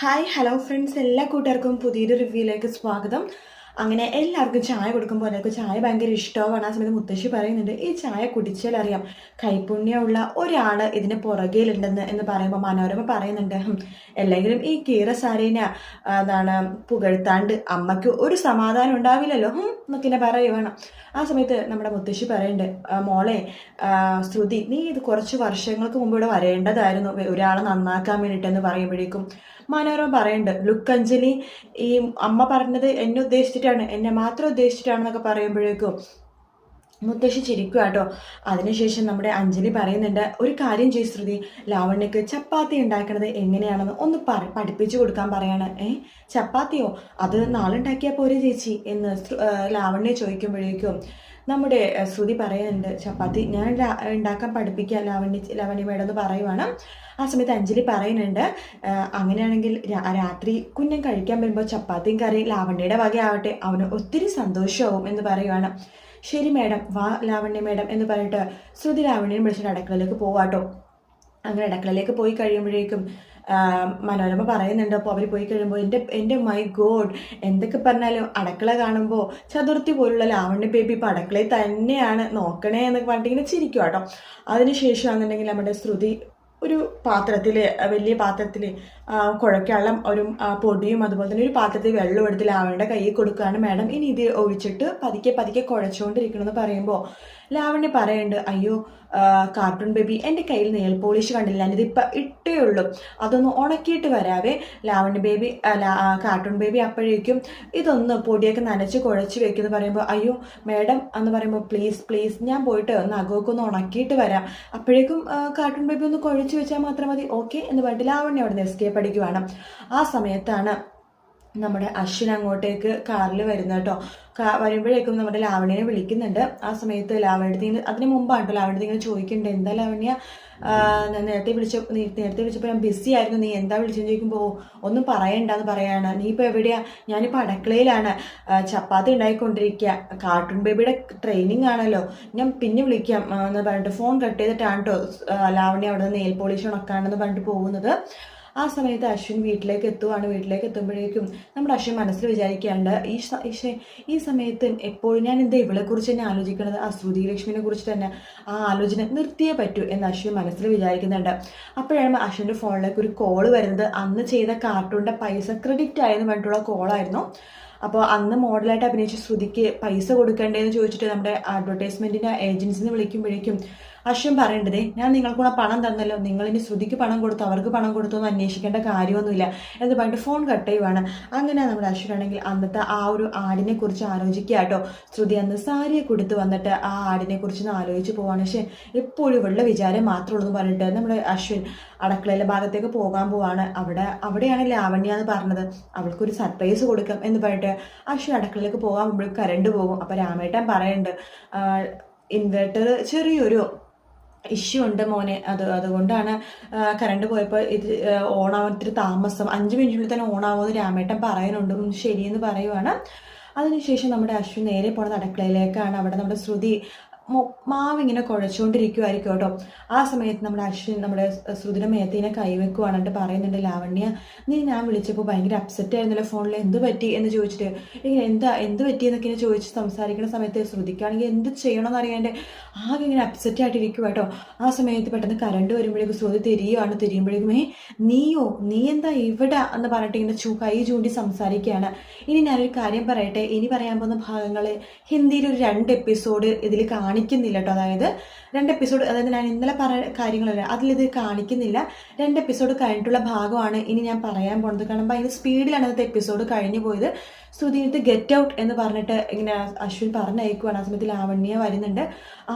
Hi hello friends, എല്ലാ കൂട്ടുകാർക്കും പുതിയൊരു റിവ്യൂയിലേക്ക് സ്വാഗതം. അങ്ങനെ എല്ലാവർക്കും ചായ കൊടുക്കുമ്പോൾ എല്ലാവർക്കും ചായ ഭയങ്കര ഇഷ്ടമാണ്. ആ സമയത്ത് മുത്തശ്ശി പറയുന്നുണ്ട്, ഈ ചായ കുടിച്ചാൽ അറിയാം കൈപുണ്യമുള്ള ഒരാൾ ഇതിന് പുറകിലുണ്ടെന്ന് എന്ന് പറയുമ്പോൾ മനോരമ പറയുന്നുണ്ട്, അല്ലെങ്കിലും ഈ കീറസാരീനെ എന്താണ് പുകഴ്ത്താണ്ട് അമ്മയ്ക്ക് ഒരു സമാധാനം ഉണ്ടാവില്ലല്ലോ എന്നൊക്കെ പറയുവാണ്. ആ സമയത്ത് നമ്മുടെ മുത്തശ്ശി പറയുന്നുണ്ട്, മോളെ ശ്രുതി, നീ ഇത് കുറച്ച് വർഷങ്ങൾക്ക് മുമ്പ് ഇവിടെ വരേണ്ടതായിരുന്നു ഒരാളെ നന്നാക്കാൻ വേണ്ടിയിട്ടെന്ന് പറയുമ്പോഴേക്കും മനോരമ പറയുന്നുണ്ട്, ലുക്ക് അഞ്ജലി, ഈ അമ്മ പറഞ്ഞത് എന്നെ ഉദ്ദേശിച്ചിട്ടാണ്, എന്നെ മാത്രം ഉദ്ദേശിച്ചിട്ടാണെന്നൊക്കെ പറയുമ്പോഴേക്കും മുത്തശ്ശി ചിരിക്കുക കേട്ടോ. അതിനുശേഷം നമ്മുടെ അഞ്ജലി പറയുന്നുണ്ട്, ഒരു കാര്യം ചെയ്യ് ശ്രുതി, ലാവണ്യക്ക് ചപ്പാത്തി ഉണ്ടാക്കണത് എങ്ങനെയാണെന്ന് ഒന്ന് പഠിപ്പിച്ചു കൊടുക്കാൻ പറയാണ്. ചപ്പാത്തിയോ? അത് നാളെ ഉണ്ടാക്കിയാൽ പോരെ ചേച്ചി എന്ന് ലാവണ്യ ചോദിക്കുമ്പോഴേക്കും നമ്മുടെ ശ്രുതി പറയുന്നുണ്ട്, ചപ്പാത്തി ഞാൻ ഉണ്ടാക്കാൻ പഠിപ്പിക്കാം ലാവണ്യ മേഡം എന്ന് പറയുവാണ്. ആ സമയത്ത് അഞ്ജലി പറയുന്നുണ്ട്, അങ്ങനെയാണെങ്കിൽ രാത്രി കുഞ്ഞൻ കഴിക്കാൻ വരുമ്പോൾ ചപ്പാത്തിയും കറിയും ലാവണ്യയുടെ വകയാവട്ടെ, അവന് ഒത്തിരി സന്തോഷമാവും എന്ന് പറയുവാണ്. ശരി മേഡം, വാ ലാവണ്യ മേഡം എന്ന് പറഞ്ഞിട്ട് ശ്രുതി ലാവണ്യനെ വിളിച്ചിട്ട് അടുക്കളയിലേക്ക് പോവാട്ടോ. അങ്ങനെ അടുക്കളയിലേക്ക് പോയി കഴിയുമ്പോഴേക്കും മനോരമ പറയുന്നുണ്ട്, അപ്പോൾ അവർ പോയി കഴിയുമ്പോൾ എൻ്റെ മൈ ഗോഡ്, എന്തൊക്കെ പറഞ്ഞാലും അടുക്കള കാണുമ്പോൾ ചതുർത്ഥി പോലുള്ള ലാവണ്യ ബേബി ഇപ്പോൾ അടുക്കളയിൽ തന്നെയാണ്, നോക്കണേ എന്നൊക്കെ പറഞ്ഞിട്ട് ഇങ്ങനെ ചിരിക്കും കേട്ടോ. അതിനുശേഷമാണെന്നുണ്ടെങ്കിൽ നമ്മുടെ ശ്രുതി ഒരു പാത്രത്തിൽ, വലിയ പാത്രത്തിൽ കുഴക്കാനുള്ള ഒരു പൊടിയും അതുപോലെ തന്നെ ഒരു പാത്രത്തിൽ വെള്ളം എടുത്ത് ലാവണ്യയുടെ കയ്യിൽ കൊടുക്കുകയാണ്. മാഡം ഇനി ഇത് ഒഴിച്ചിട്ട് പതുക്കെ പതുക്കെ കുഴച്ചുകൊണ്ടിരിക്കണമെന്ന് പറയുമ്പോൾ ലാവണ്യ പറയുന്നുണ്ട്, അയ്യോ കാർട്ടൂൺ ബേബി, എൻ്റെ കയ്യിൽ നെയിൽ പോളിഷ് കണ്ടില്ല, ഞാനിതിപ്പോൾ ഇട്ടേ ഉള്ളൂ, അതൊന്ന് ഉണക്കിയിട്ട് വരാവേ. ലാവണ്യ ബേബി കാർട്ടൂൺ ബേബി അപ്പോഴേക്കും ഇതൊന്ന് പൊടിയൊക്കെ നനച്ച് കുഴച്ച് വെക്കുമെന്ന് പറയുമ്പോൾ, അയ്യോ മേഡം എന്ന് പറയുമ്പോൾ, പ്ലീസ് പ്ലീസ് ഞാൻ പോയിട്ട് നഖമൊക്കെ ഒന്ന് ഉണക്കിയിട്ട് വരാം, അപ്പോഴേക്കും കാർട്ടൂൺ ബേബി ഒന്ന് കുഴച്ച് വെച്ചാൽ മാത്രം മതി, ഓക്കെ എന്ന് പറഞ്ഞിട്ട് ലാവണ്യ അവിടെ നിന്ന് എസ്കേപ്പ് അടിക്കുവാണ്. ആ സമയത്താണ് നമ്മുടെ അശ്വിൻ അങ്ങോട്ടേക്ക് കാറിൽ വരുന്നത് കേട്ടോ. വരുമ്പോഴേക്കും നമ്മുടെ ലാവണ്യനെ വിളിക്കുന്നുണ്ട്. ആ സമയത്ത് ലാവണ്യത്തിന്, അതിന് മുമ്പാണ് കേട്ടോ ലാവണ്യത്തിന് ഇങ്ങനെ ചോദിക്കുന്നുണ്ട്, എന്താ ലാവണ്യ നേരത്തെ വിളിച്ചപ്പോൾ ഞാൻ ബിസി ആയിരുന്നു, നീ എന്താ വിളിച്ചെന്ന് ചോദിക്കുമ്പോൾ ഒന്നും പറയണ്ടെന്ന് പറയാണ്. നീ ഇപ്പോൾ എവിടെയാ? ഞാനിപ്പോൾ അടുക്കളയിലാണ്, ചപ്പാത്തി ഉണ്ടായിക്കൊണ്ടിരിക്കുക, കാർട്ടൂൺ ബേബിയുടെ ട്രെയിനിങ് ആണല്ലോ, ഞാൻ പിന്നെ വിളിക്കാം എന്ന് പറഞ്ഞിട്ട് ഫോൺ കട്ട് ചെയ്തിട്ടാണ് കേട്ടോ ലാവണ്യ അവിടെ നിന്ന് നെയിൽ പോളിഷ് ഉണക്കാണെന്ന് പറഞ്ഞിട്ട് പോകുന്നത്. ആ സമയത്ത് അശ്വിൻ വീട്ടിലേക്ക് എത്തുവാണ്. വീട്ടിലേക്ക് എത്തുമ്പോഴേക്കും നമ്മുടെ അശ്വിൻ മനസ്സിൽ വിചാരിക്കാണ്ട്, ഈ സമയത്ത് എപ്പോഴും ഞാൻ എന്താ ഇവളെക്കുറിച്ച് തന്നെ ആലോചിക്കുന്നത്, ആ ശ്രുതി ലക്ഷ്മിനെ കുറിച്ച് തന്നെ ആ ആലോചന നിർത്തിയേ പറ്റൂ എന്ന് അശ്വിൻ മനസ്സിൽ വിചാരിക്കുന്നുണ്ട്. അപ്പോഴാണ് അശ്വിൻ്റെ ഫോണിലേക്ക് ഒരു കോള് വരുന്നത്. അന്ന് ചെയ്ത കാർട്ടൂണിൻ്റെ പൈസ ക്രെഡിറ്റ് ആയെന്ന് പറഞ്ഞിട്ടുള്ള കോളായിരുന്നു. അപ്പോൾ അന്ന് മോഡലായിട്ട് അഭിനയിച്ച ശ്രുതിക്ക് പൈസ കൊടുക്കേണ്ടതെന്ന് ചോദിച്ചിട്ട് നമ്മുടെ അഡ്വർടൈസ്മെൻറ്റിൻ്റെ ഏജൻസിന്ന് വിളിക്കുമ്പോഴേക്കും അശ്വിൻ പറയേണ്ടതേ, ഞാൻ നിങ്ങൾക്കൂടെ പണം തന്നല്ലോ, നിങ്ങളിനി ശ്രുതിക്ക് പണം കൊടുത്തു അവർക്ക് പണം കൊടുത്തു എന്ന് അന്വേഷിക്കേണ്ട കാര്യമൊന്നുമില്ല എന്ന് പറഞ്ഞിട്ട് ഫോൺ കട്ട് ചെയ്യുവാണ്. അങ്ങനെ നമ്മുടെ അശ്വിനാണെങ്കിൽ അന്നത്തെ ആ ഒരു ആടിനെ കുറിച്ച് ആലോചിക്കുക കേട്ടോ. ശ്രുതി അന്ന് സാരിയെ കൊടുത്ത് വന്നിട്ട് ആ ആടിനെ കുറിച്ച് ആലോചിച്ച് പോവാണ്. പക്ഷേ എപ്പോഴും ഇവളുടെ വിചാരം മാത്രമേ ഉള്ളൂ പറഞ്ഞിട്ട് നമ്മുടെ അശ്വിൻ അടുക്കളയിലെ ഭാഗത്തേക്ക് പോകാൻ പോവാണ്. അവിടെയാണ് ലാവണ്യ എന്ന് പറഞ്ഞത്, അവൾക്കൊരു സർപ്രൈസ് കൊടുക്കാം എന്ന് പറഞ്ഞിട്ട് അശ്വിൻ അടുക്കളയിലേക്ക് പോകാൻ മുമ്പ് കറണ്ട് പോകും. അപ്പോൾ രാമേട്ടൻ പറയുന്നുണ്ട്, ഇൻവെർട്ടർ ചെറിയൊരു ഇഷ്യൂ ഉണ്ട് മോനെ, അതുകൊണ്ടാണ് കറണ്ട് പോയപ്പോൾ ഇത് ഓണാവാൻ ഇത്തിരി താമസം, 5 മിനിറ്റിനുള്ളിൽ തന്നെ ഓണാവുമെന്ന് രാമേട്ടൻ പറയുന്നുണ്ട്. ശരിയെന്ന് പറയുവാണ്. അതിനുശേഷം നമ്മുടെ അശ്വിൻ നേരെ പോണത് അടുക്കളയിലേക്കാണ്. അവിടെ നമ്മുടെ ശ്രുതി മാവ് ഇങ്ങനെ കുഴച്ചുകൊണ്ടിരിക്കുമായിരിക്കും കേട്ടോ. ആ സമയത്ത് നമ്മുടെ അശ്വിൻ നമ്മുടെ ശ്രുതിയുടെ മേത്തേനെ കൈവെക്കുവാണ്. എന്നിട്ട് പറയുന്നുണ്ട്, ലാവണ്യ നീ ഞാൻ വിളിച്ചപ്പോൾ ഭയങ്കര അപ്സെറ്റ് ആയിരുന്നല്ലോ ഫോണിൽ, എന്ത് പറ്റി എന്ന് ചോദിച്ചിട്ട് ഇങ്ങനെ എന്ത് പറ്റി എന്നൊക്കെ ചോദിച്ച് സംസാരിക്കുന്ന സമയത്ത് ശ്രുതിക്കാണെങ്കിൽ എന്ത് ചെയ്യണമെന്ന് അറിയാണ്ട് ആകെ ഇങ്ങനെ അപ്സെറ്റ് ആയിട്ടിരിക്കുക കേട്ടോ. ആ സമയത്ത് പെട്ടെന്ന് കറണ്ട് വരുമ്പോഴേക്കും ശ്രുതി തിരിയുമ്പോഴേക്കും നീ എന്താ ഇവിടെ എന്ന് പറഞ്ഞിട്ട് ഇങ്ങനെ കൈ ചൂണ്ടി സംസാരിക്കുകയാണ്. ഇനി ഞാനൊരു കാര്യം പറയട്ടെ, ഇനി പറയാൻ പോകുന്ന ഭാഗങ്ങൾ ഹിന്ദിയിൽ ഒരു 2 എപ്പിസോഡ് ഇതിൽ കാണിക്കുന്നില്ല കേട്ടോ. അതായത് 2 എപ്പിസോഡ്, അതായത് ഞാൻ ഇന്നലെ പറഞ്ഞ കാര്യങ്ങളല്ല അതിലിത് കാണിക്കുന്നില്ല. 2 എപ്പിസോഡ് കഴിഞ്ഞിട്ടുള്ള ഭാഗമാണ് ഇനി ഞാൻ പറയാൻ പോകുന്നത്. കാരണം ഭയങ്കര സ്പീഡിലാണ് ഇന്നത്തെ എപ്പിസോഡ് കഴിഞ്ഞു പോയത്. ശ്രുതിയിട്ട് ഗെറ്റ് ഔട്ട് എന്ന് പറഞ്ഞിട്ട് ഇങ്ങനെ അശ്വിൻ പറഞ്ഞയക്കുവാണ്. ആ സമയത്ത് ലാവണ്യ വരുന്നുണ്ട്.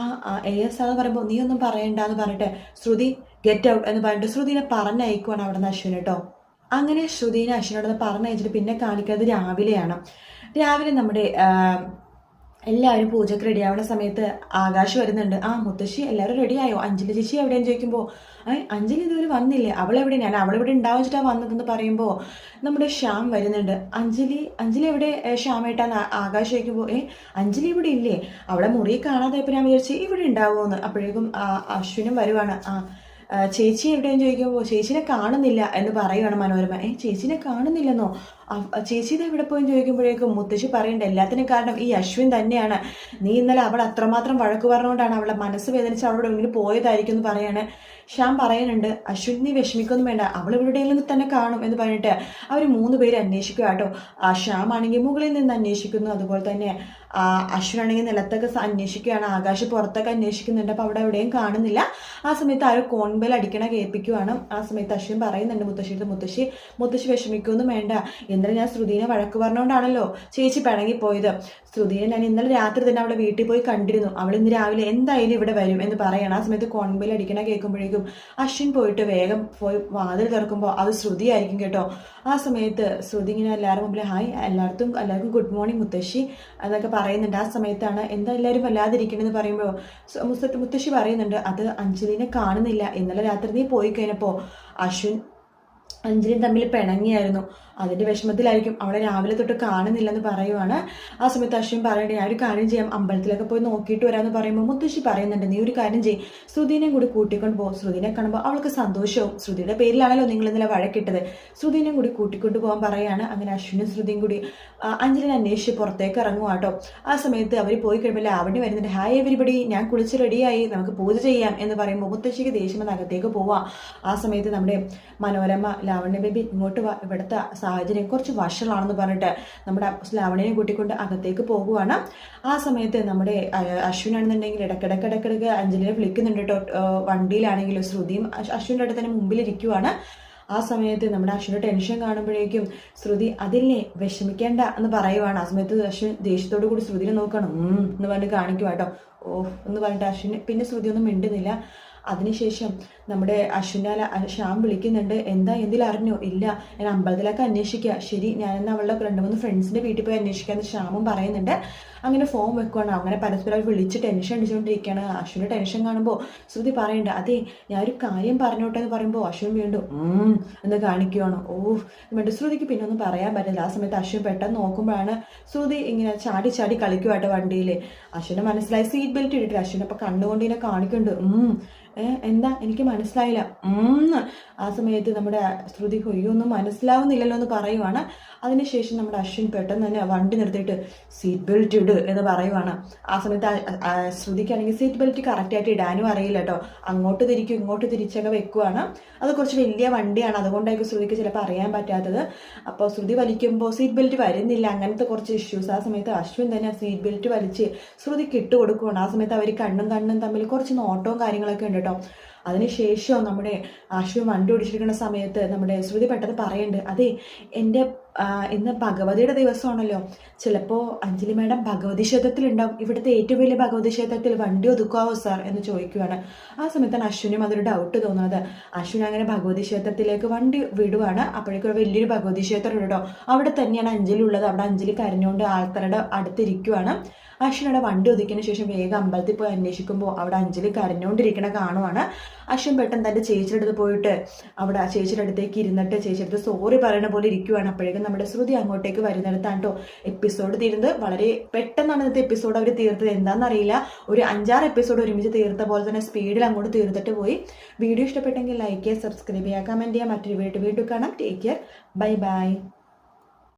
AS എന്ന് പറയുമ്പോൾ നീ ഒന്നും പറയണ്ടെന്ന് പറഞ്ഞിട്ട് ശ്രുതി ഗെറ്റ് ഔട്ട് എന്ന് പറഞ്ഞിട്ട് ശ്രുതിനെ പറഞ്ഞയക്കുവാണ് അവിടെ നിന്ന് അശ്വിൻ കേട്ടോ. അങ്ങനെ ശ്രുതിനെ അശ്വിനോടൊന്ന് പറഞ്ഞയച്ചിട്ട് പിന്നെ കാണിക്കുന്നത് രാവിലെയാണ്. രാവിലെ നമ്മുടെ എല്ലാവരും പൂജയ്ക്ക് റെഡി ആവുന്ന സമയത്ത് ആകാശ് വരുന്നുണ്ട്. മുത്തശ്ശി എല്ലാവരും റെഡിയായോ, അഞ്ജലി ചേച്ചി എവിടെയെന്ന് ചോദിക്കുമ്പോൾ അഞ്ജലി ഇതുവരെ വന്നില്ലേ, അവളെവിടെ, ഞാൻ അവളിവിടെ ഉണ്ടാവിച്ചിട്ടാണ് വന്നതെന്ന് പറയുമ്പോൾ നമ്മുടെ ശ്യാം വരുന്നുണ്ട്. അഞ്ജലി എവിടെ ശ്യാമേട്ടാന്ന് ആകാശ് ചോദിക്കുമ്പോൾ അഞ്ജലി ഇവിടെ ഇല്ലേ, അവളെ മുറി കാണാതെ ഇപ്പോൾ ഞാൻ വിചാരിച്ച് ഇവിടെ ഉണ്ടാവുമെന്ന്. അപ്പോഴേക്കും അശ്വിനും വരുവാണ്. ചേച്ചി എവിടെയെന്ന് ചോദിക്കുമ്പോൾ ചേച്ചിനെ കാണുന്നില്ല എന്ന് പറയുകയാണ് മനോരമ. ചേച്ചിനെ കാണുന്നില്ലെന്നോ? ചേച്ചി ഇത് എവിടെ പോയെന്ന് ചോദിക്കുമ്പോഴേക്കും മുത്തശ്ശി പറയണ്ട, എല്ലാത്തിനും കാരണം ഈ അശ്വിൻ തന്നെയാണ്. നീ ഇന്നലെ അവൾ അത്രമാത്രം വഴക്ക് പറഞ്ഞുകൊണ്ടാണ് അവളെ മനസ്സ് വേദനിച്ച് അവളോട് ഇങ്ങനെ പോയതായിരിക്കും എന്ന് പറയാണ്. ശ്യാം പറയുന്നുണ്ട്, അശ്വിൻ നീ വിഷമിക്കൊന്നും വേണ്ട, അവൾ ഇവിടെയെങ്കിലും തന്നെ കാണും എന്ന് പറഞ്ഞിട്ട് അവർ 3 പേര് അന്വേഷിക്കുക കേട്ടോ. ശ്യാം ആണെങ്കിൽ മുകളിൽ നിന്ന് അന്വേഷിക്കുന്നു, അതുപോലെ തന്നെ അശ്വിനാണെങ്കിൽ നിലത്തൊക്കെ അന്വേഷിക്കുകയാണ്, ആകാശ് പുറത്തൊക്കെ അന്വേഷിക്കുന്നുണ്ട്. അപ്പോൾ അവിടെ എവിടെയും കാണുന്നില്ല. ആ സമയത്ത് ആരോ കോൺബെൽ അടിക്കണ കേൾപ്പിക്കുവാണ്. ആ സമയത്ത് അശ്വിൻ പറയുന്നുണ്ട് മുത്തശ്ശിയുടെ മുത്തശ്ശി വിഷമിക്കൊന്നും വേണ്ട, ഇന്നലെ ഞാൻ ശ്രുതിനെ വഴക്ക് പറഞ്ഞുകൊണ്ടാണല്ലോ ചേച്ചി പിണങ്ങിപ്പോയത്. ശ്രുതിനെ ഞാൻ ഇന്നലെ രാത്രി തന്നെ അവളെ വീട്ടിൽ പോയി കണ്ടിരുന്നു, അവൾ ഇന്ന് രാവിലെ എന്തായാലും ഇവിടെ വരും എന്ന് പറയണം. ആ സമയത്ത് കോൺബെൽ അടിക്കണ കേൾക്കുമ്പോഴേക്കും അശ്വിൻ പോയിട്ട് വേഗം പോയി വാതിൽ തുറക്കുമ്പോൾ അത് ശ്രുതി ആയിരിക്കും കേട്ടോ. ആ സമയത്ത് ശ്രുതി ഇങ്ങനെ എല്ലാവരും മുമ്പിൽ ഹായ് എല്ലാവർക്കും ഗുഡ് മോർണിംഗ് മുത്തശ്ശി എന്നൊക്കെ പറയുന്നുണ്ട്. ആ സമയത്താണ് എന്താ എല്ലാവരും വല്ലാതിരിക്കണമെന്ന് പറയുമ്പോൾ മുത്തശ്ശി പറയുന്നുണ്ട്, അത് അഞ്ജലിനെ കാണുന്നില്ല, ഇന്നലെ രാത്രി നീ പോയി കഴിഞ്ഞപ്പോൾ അശ്വിൻ അഞ്ജലിയും തമ്മിൽ പിണങ്ങിയായിരുന്നു, അതിൻ്റെ വിഷമത്തിലായിരിക്കും അവളെ രാവിലെ തൊട്ട് കാണുന്നില്ലെന്ന് പറയുവാണ്. ആ സമയത്ത് അശ്വിൻ പറയണ്ടേ ഞാൻ ഒരു കാര്യം ചെയ്യാം, അമ്പലത്തിലൊക്കെ പോയി നോക്കിയിട്ട് വരാമെന്ന് പറയുമ്പോൾ മുത്തശ്ശി പറയുന്നുണ്ട്, നീ ഒരു കാര്യം ചെയ്യും, ശ്രുതിനെയും കൂടി കൂട്ടിക്കൊണ്ട് പോകും, ശ്രുതിനെ കാണുമ്പോൾ അവൾക്ക് സന്തോഷവും, ശ്രുതിയുടെ പേരിലാണല്ലോ നിങ്ങൾ ഇന്നലെ വഴക്കിട്ടത്, ശ്രുതിനെയും കൂടി കൂട്ടിക്കൊണ്ട് പോകാൻ പറയാണ്. അങ്ങനെ അശ്വിനും ശ്രുതിയും കൂടി അഞ്ജലിനെ അന്വേഷിച്ച് പുറത്തേക്ക് ഇറങ്ങും കേട്ടോ. ആ സമയത്ത് അവർ പോയി കഴിയുമ്പോൾ ലാവണ്യ വരുന്നുണ്ട്, ഹായ് എവരിബഡി, ഞാൻ കുളിച്ച് റെഡിയായി, നമുക്ക് പൂജ ചെയ്യാം എന്ന് പറയുമ്പോൾ മുത്തശ്ശിക്ക് ദേഷ്യം അകത്തേക്ക് പോവാം. ആ സമയത്ത് നമ്മുടെ മനോരമ ലാവണ്യ ബേബി ഇങ്ങോട്ട് വാ, ഇവിടുത്തെ സാഹചര്യം കുറച്ച് വഷളാണെന്ന് പറഞ്ഞിട്ട് നമ്മുടെ ലാവണ്യനെ കൂട്ടിക്കൊണ്ട് അകത്തേക്ക് പോകുവാണ്. ആ സമയത്ത് നമ്മുടെ അശ്വിനാണെന്നുണ്ടെങ്കിൽ ഇടക്കിടക്ക് അഞ്ജലിനെ വിളിക്കുന്നുണ്ട് കേട്ടോ. വണ്ടിയിലാണെങ്കിലും ശ്രുതിയും അശ്വിൻ്റെ അടുത്ത് തന്നെ മുമ്പിലിരിക്കുവാണ്. ആ സമയത്ത് നമ്മുടെ അശ്വിൻ്റെ ടെൻഷൻ കാണുമ്പോഴേക്കും ശ്രുതി അതില്ലേ വിഷമിക്കേണ്ട എന്ന് പറയുവാണ്. ആ സമയത്ത് അശ്വിൻ ദേഷ്യത്തോടു കൂടി ശ്രുതിനെ നോക്കണം എന്ന് പറഞ്ഞ് കാണിക്കുക കേട്ടോ. എന്ന് പറഞ്ഞിട്ട് അശ്വിന് പിന്നെ ശ്രുതി ഒന്നും മിണ്ടുന്നില്ല. അതിനുശേഷം നമ്മുടെ അശ്വിനാല ശ്യാം വിളിക്കുന്നുണ്ട്, എന്താ എന്തിലും അറിഞ്ഞോ? ഇല്ല, ഞാൻ അമ്പലത്തിലൊക്കെ അന്വേഷിക്കുക. ശരി, ഞാനെന്ന് അവളുടെ 2-3 ഫ്രണ്ട്സിൻ്റെ വീട്ടിൽ പോയി അന്വേഷിക്കാമെന്ന് ശ്യാമും പറയുന്നുണ്ട്. അങ്ങനെ ഫോം വെക്കുവാണ്. അങ്ങനെ പരസ്പരം വിളിച്ച് ടെൻഷൻ അടിച്ചുകൊണ്ടിരിക്കുകയാണ്. അശ്വിൻ്റെ ടെൻഷൻ കാണുമ്പോൾ ശ്രുതി പറയുന്നുണ്ട്, അതെ ഞാനൊരു കാര്യം പറഞ്ഞോട്ടെ എന്ന് പറയുമ്പോൾ അശ്വിൻ വീണ്ടും എന്ന് കാണിക്കുകയാണ്. എന്നിട്ട് ശ്രുതിക്ക് പിന്നെ ഒന്നും പറയാൻ പറ്റില്ല. ആ സമയത്ത് അശ്വിൻ പെട്ടെന്ന് നോക്കുമ്പോഴാണ് ശ്രുതി ഇങ്ങനെ ചാടി കളിക്കുവാട്ടോ വണ്ടിയിൽ. അശ്വിനെ മനസ്സിലായി സീറ്റ് ബെൽറ്റ് ഇട്ടിട്ട്. അശ്വിനെ അപ്പം കണ്ണുകൊണ്ട് ഇങ്ങനെ കാണിക്കുന്നുണ്ട്, എന്താ എനിക്ക് മനസ്സിലായില്ല. ആ സമയത്ത് നമ്മുടെ ശ്രുതി ഒന്നും മനസ്സിലാവുന്നില്ലല്ലോ എന്ന് പറയുവാണ്. അതിനുശേഷം നമ്മുടെ അശ്വിൻ പെട്ടെന്ന് തന്നെ വണ്ടി നിർത്തിയിട്ട് സീറ്റ് ബെൽറ്റ് ഇട് എന്ന് പറയുവാണ്. ആ സമയത്ത് ശ്രുതിക്കാണെങ്കിൽ സീറ്റ് ബെൽറ്റ് കറക്റ്റായിട്ട് ഇടാനും അറിയില്ല കേട്ടോ. അങ്ങോട്ട് തിരിക്കും ഇങ്ങോട്ട് തിരിച്ചൊക്കെ വെക്കുവാണ്. അത് കുറച്ച് വലിയ വണ്ടിയാണ്, അതുകൊണ്ടായിരിക്കും ശ്രുതിക്ക് ചിലപ്പോൾ അറിയാൻ പറ്റാത്തത്. അപ്പോൾ ശ്രുതി വലിക്കുമ്പോൾ സീറ്റ് ബെൽറ്റ് വരുന്നില്ല, അങ്ങനത്തെ കുറച്ച് ഇഷ്യൂസ്. ആ സമയത്ത് അശ്വിൻ തന്നെ സീറ്റ് ബെൽറ്റ് വലിച്ച് ശ്രുതിക്ക് ഇട്ട് കൊടുക്കുവാണ്. ആ സമയത്ത് അവർ കണ്ണും തമ്മിൽ കുറച്ച് നോട്ടവും കാര്യങ്ങളൊക്കെ ഉണ്ട് കേട്ടോ. അതിനുശേഷം നമ്മുടെ അശ്വിൻ വണ്ടി ഓടിച്ചിരിക്കുന്ന സമയത്ത് നമ്മുടെ ശ്രുതി പെട്ടെന്ന് പറയുന്നുണ്ട്, അതെ എൻ്റെ ഇന്ന് ഭഗവതിയുടെ ദിവസമാണല്ലോ, ചിലപ്പോൾ അഞ്ജലി മേഡം ഭഗവതി ക്ഷേത്രത്തിലുണ്ടാവും, ഇവിടുത്തെ ഏറ്റവും വലിയ ഭഗവതി ക്ഷേത്രത്തിൽ വണ്ടി ഒതുക്കാവോ സാർ എന്ന് ചോദിക്കുകയാണ്. ആ സമയത്താണ് അശ്വിനും അതൊരു ഡൗട്ട് തോന്നുന്നത്. അശ്വിൻ അങ്ങനെ ഭഗവതി ക്ഷേത്രത്തിലേക്ക് വണ്ടി വിടുവാണ്. അപ്പോഴേക്കും വലിയൊരു ഭഗവതി ക്ഷേത്രം ഉണ്ട് കേട്ടോ. അവിടെ തന്നെയാണ് അഞ്ജലി ഉള്ളത്. അവിടെ അഞ്ജലി കരഞ്ഞുകൊണ്ട് ആൾക്കാരുടെ അടുത്തിരിക്കുവാണ്. അശ്വിനയുടെ വണ്ടി ഒതുക്കിയതിനു ശേഷം വേഗം അമ്പലത്തിൽ പോയി അന്വേഷിക്കുമ്പോൾ അവിടെ അഞ്ജലി കരഞ്ഞുകൊണ്ടിരിക്കണ കാണുവാണ്. അശ്വിൻ പെട്ടെന്ന് തൻ്റെ ചേച്ചിയുടെ അടുത്ത് പോയിട്ട് അവിടെ ചേച്ചിയുടെ അടുത്തേക്ക് ഇരുന്നിട്ട് ചേച്ചിയുടെ അടുത്ത് സോറി പറയണ പോലെ ഇരിക്കുവാണ്. അപ്പോഴേക്കും നമ്മുടെ ശ്രുതി അങ്ങോട്ടേക്ക് വരുന്നിടത്താണ് കേട്ടോ എപ്പിസോഡ് തീരുന്നത്. വളരെ പെട്ടെന്നാണ് ഇന്നത്തെ എപ്പിസോഡ് അവർ തീർത്തത്. എന്താണെന്നറിയില്ല, ഒരു 5-6 എപ്പിസോഡ് ഒരുമിച്ച് തീർത്ത പോലെ തന്നെ സ്പീഡിൽ അങ്ങോട്ട് തീർത്തിട്ട് പോയി. വീഡിയോ ഇഷ്ടപ്പെട്ടെങ്കിൽ ലൈക്ക് ചെയ്യുക, സബ്സ്ക്രൈബ് ചെയ്യുക, കമൻറ്റ് ചെയ്യുക. മറ്റൊരു വീണ്ടും കാണാം. Take care, bye bye.